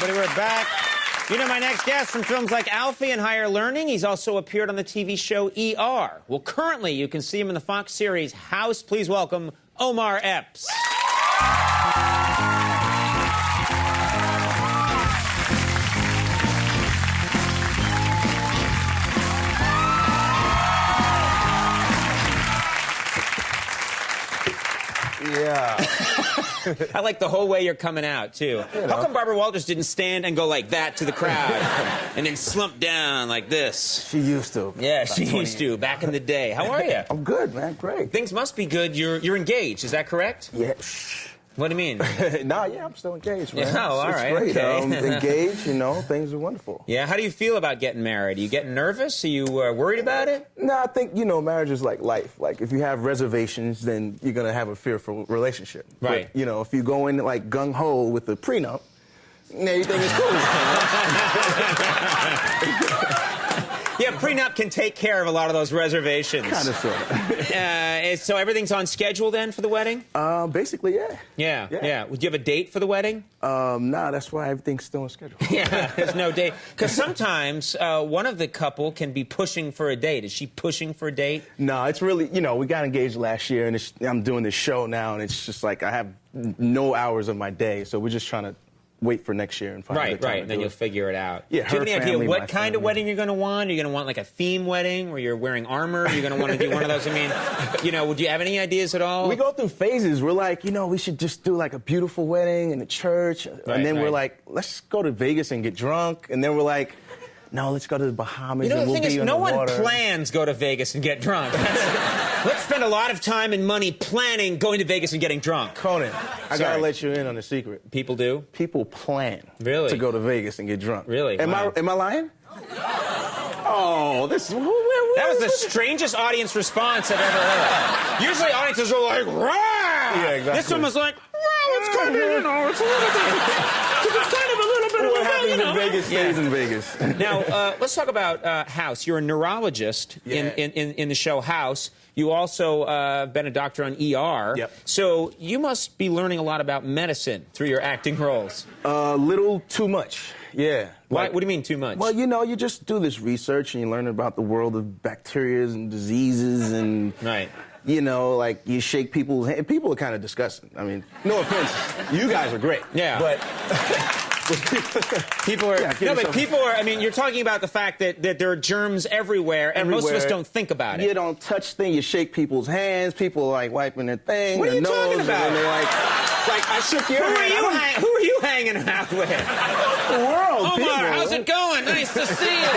everybody, we're back. You know my next guest from films like Alfie and Higher Learning. He's also appeared on the TV show ER. Well, currently, you can see him in the Fox series House. Please welcome Omar Epps. Yeah. I like the whole way you're coming out, too. You know. How come Barbara Walters didn't stand and go like that to the crowd and then slump down like this? She used to. Yeah, she used to, back in the day. How are you? I'm good, man. Great. Things must be good. You're engaged. Is that correct? Yeah. What do you mean? Nah, yeah, I'm still engaged, man. Yeah, all right. It's great. Okay. Engaged, you know, things are wonderful. Yeah, how do you feel about getting married? Are you getting nervous? Are you worried about it? No, I think, you know, marriage is like life. Like, if you have reservations, then you're going to have a fearful relationship. Right. But, you know, if you go in, like, gung-ho with a prenup, everything is cool. Yeah, prenup can take care of a lot of those reservations. Kind of, sort of. So everything's on schedule then for the wedding? Basically, yeah. Yeah. Would you have a date for the wedding? Nah, that's why everything's still on schedule. Yeah, there's no date. Because sometimes one of the couple can be pushing for a date. Is she pushing for a date? No, it's really, you know, we got engaged last year, and I'm doing this show now, and it's just like I have no hours of my day, so we're just trying to wait for next year and find a good time Right, to and then do you'll it. figure it out. Yeah, do you have any idea what kind of family. wedding you're going to want? Are you going to want like a theme wedding where you're wearing armor? You're going to want to do one of those? I mean, you know, would you have any ideas at all? We go through phases. We're like, you know, we should just do like a beautiful wedding in the church. And then we're like, let's go to Vegas and get drunk. And then we're like, no, let's go to the Bahamas. You know, and the we'll thing is, be on no the one water. plans go to Vegas and get drunk. Let's spend a lot of time and money planning going to Vegas and getting drunk. Conan, I gotta let you in on a secret. People do? People plan Really? to go to Vegas and get drunk. Really? Am Wow. I lying? Oh, this is... That was the strangest audience response I've ever heard. Usually audiences are like, rah! Yeah, exactly. This one was like, well, it's kind of, you know, it's a little bit... It's kind of a little bit What of a, happens you know. in Vegas stays in Vegas. Now, let's talk about House. You're a neurologist in the show House. You also been a doctor on ER. Yep. So you must be learning a lot about medicine through your acting roles. A little too much, yeah. Why? What do you mean too much? Well, you know, you just do this research and you learn about the world of bacteria and diseases and... Right. You know, like, you shake people's hands. People are kind of disgusting. I mean, no offense. You guys are great. Yeah. But... People are... Yeah, no, but people are... I mean, you're talking about the fact that there are germs everywhere, and most of us don't think about it. You don't touch things. You shake people's hands. People are, like, wiping their thing. What are you talking about? And they're like, I shook your hand. Who are you hanging out with? The world, Omar, people. how's it going? Nice to see you.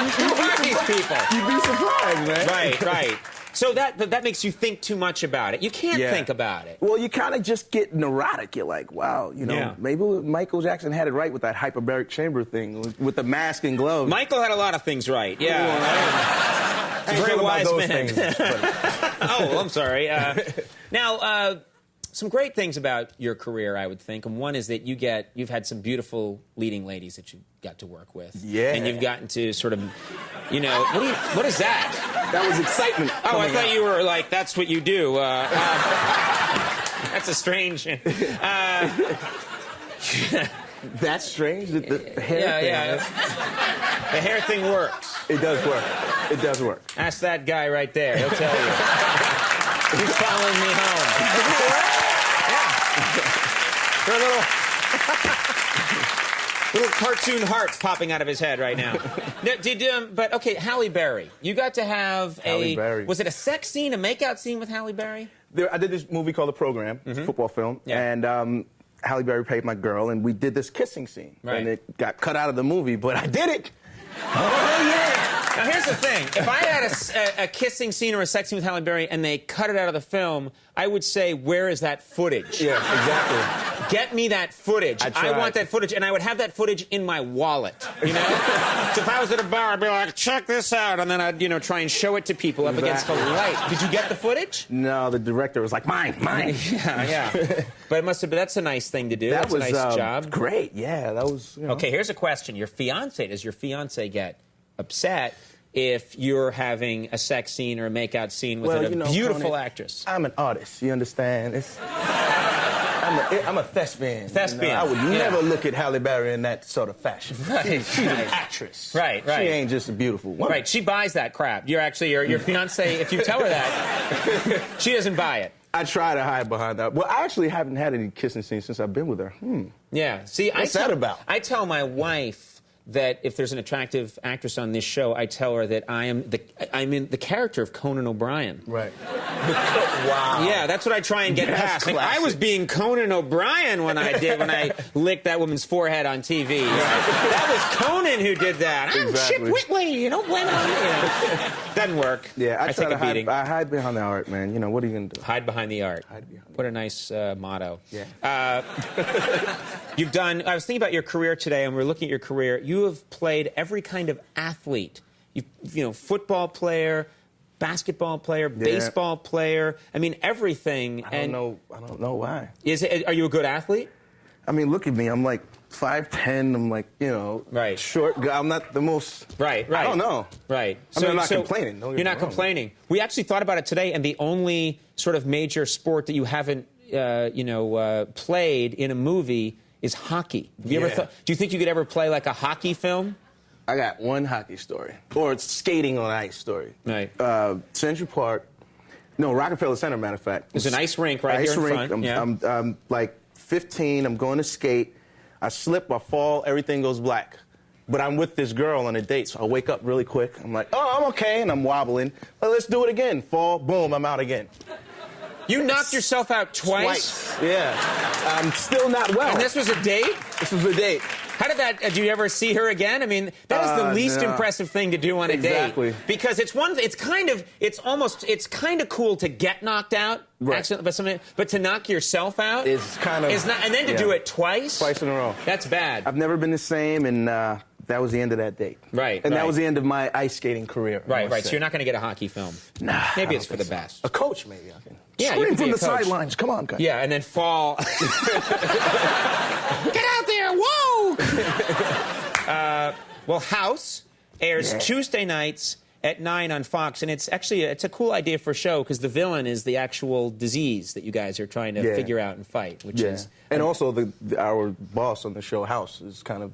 Who are these people? You'd be surprised, man. Right. So that makes you think too much about it. You can't think about it. Well, you kind of just get neurotic. You're like, wow, you know, maybe Michael Jackson had it right with that hyperbaric chamber thing, with the mask and gloves. Michael had a lot of things right, yeah. He's a very wise man. Oh, I'm sorry. Now, some great things about your career, I would think, and one is that you've had some beautiful leading ladies that you got to work with. Yeah. And you've gotten to sort of, you know, what is that? That was excitement. Oh, I thought you were like, that's what you do. That's a strange... That's strange. The hair thing. Yeah. The hair thing works. It does work. It does work. Ask that guy right there. He'll tell you. He's following me home. Yeah. There are little cartoon hearts popping out of his head right now. But, okay, Halle Berry. You got to have Halle Berry. Was it a sex scene, a makeout scene with Halle Berry? I did this movie called The Program, it's a football film, and Halle Berry played my girl, and we did this kissing scene. Right. And it got cut out of the movie, but I did it! Oh, yeah! Now, here's the thing. If I had a kissing scene or a sex scene with Halle Berry and they cut it out of the film, I would say, where is that footage? Yeah, exactly. Get me that footage. I want that footage, and I would have that footage in my wallet, you know? So if I was at a bar, I'd be like, check this out, and then I'd, you know, try and show it to people up against the light. Did you get the footage? No, the director was like, mine. Yeah. But it must have been, that's a nice thing to do. That's a nice job. Great, yeah, that was, you know. Okay, here's a question. Does your fiance get upset if you're having a sex scene or a makeout scene with a beautiful actress? I'm an artist, you understand? I'm a thespian. Thespian. You know, I would never look at Halle Berry in that sort of fashion. Right. She's an actress. Right. She ain't just a beautiful woman. Right. She buys that crap. You're actually your fiance. If you tell her that, she doesn't buy it. I try to hide behind that. Well, I actually haven't had any kissing scenes since I've been with her. Yeah. See, what's that about? I tell my wife that if there's an attractive actress on this show, I tell her that I'm in the character of Conan O'Brien. Right. Wow. Yeah, that's what I try and get past. Like, I was being Conan O'Brien when I licked that woman's forehead on TV. That was Conan who did that. I'm Chip Whitley. You don't blame it on me. You know. Doesn't work. Yeah, I try take to a beating. I hide behind the art, man. You know, what are you going to do? Hide behind the art. Hide behind what a nice motto. Yeah. You've done, I was thinking about your career today, and we were looking at your career. You have played every kind of athlete. You know, football player, basketball player, baseball player. I mean, everything. I don't know why. Are you a good athlete? I mean, look at me. I'm like 5'10". I'm like, you know, short guy. I'm not the most. Right. I don't know. Right. I mean, I'm not complaining. You're not complaining. We actually thought about it today, and the only sort of major sport that you haven't, played in a movie is hockey. Have you ever thought? Do you think you could ever play like a hockey film? I got one hockey story, or skating on ice story. Right. Central Park. No, Rockefeller Center. Matter of fact, there's an ice rink right here in front. I'm like 15. I'm going to skate. I slip. I fall. Everything goes black. But I'm with this girl on a date, so I wake up really quick. I'm like, oh, I'm okay, and I'm wobbling. Well, let's do it again. Fall. Boom. I'm out again. You knocked yourself out twice? Yeah. I'm still not well. And this was a date? This was a date. How did that? Did you ever see her again? I mean, that is the least impressive thing to do on a date. Because it's kind of cool to get knocked out accidentally by somebody, but to knock yourself out is kind of and then to do it twice in a row. That's bad. I've never been the same, and that was the end of that date. Right. And that was the end of my ice skating career. Right. So you're not going to get out there film. Nah. Maybe it's for the best. A coach, maybe. I can. Yeah, scream from the sidelines. Come on, guys. Yeah, and then fall. Get out there! Whoa! Well, House airs Tuesday nights at 9 on Fox, and it's a cool idea for a show because the villain is the actual disease that you guys are trying to figure out and fight, which is. And also, our boss on the show, House, is kind of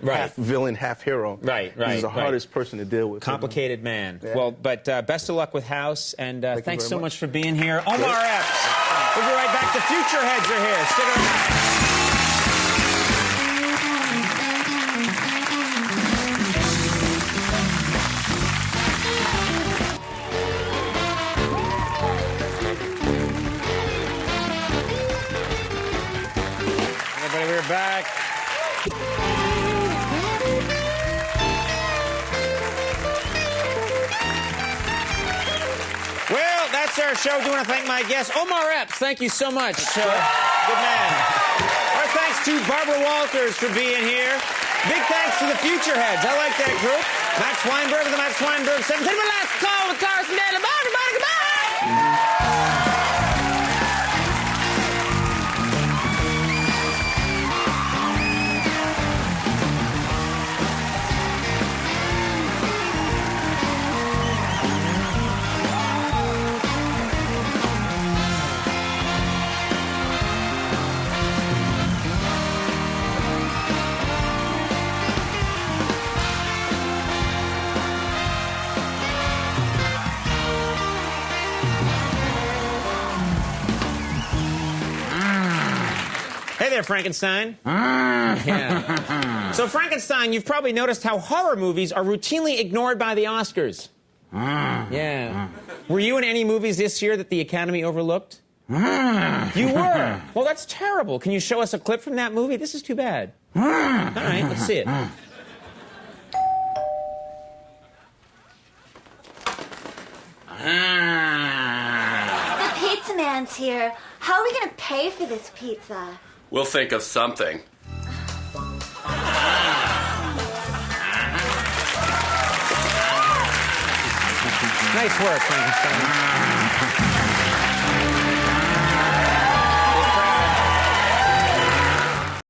half villain, half hero. Right. He's the hardest person to deal with. Complicated man. Yeah. Well, but best of luck with House, and thanks so much for being here. Omar Epps. We'll be right back. The Future Heads are here. Stick around. We're back. Well, that's our show. I do want to thank my guest, Omar Epps. Thank you so much. Good man. Our thanks to Barbara Walters for being here. Big thanks to the Future Heads. I like that group. Max Weinberg of the Max Weinberg 17. Last call with Carson Daly. Bye, everybody. Goodbye. Hey there, Frankenstein. Yeah. So, Frankenstein, you've probably noticed how horror movies are routinely ignored by the Oscars. Yeah. Were you in any movies this year that the Academy overlooked? You were? Well, that's terrible. Can you show us a clip from that movie? This is too bad. All right, let's see it. The pizza man's here. How are we going to pay for this pizza? We'll think of something. Nice work, Frankenstein.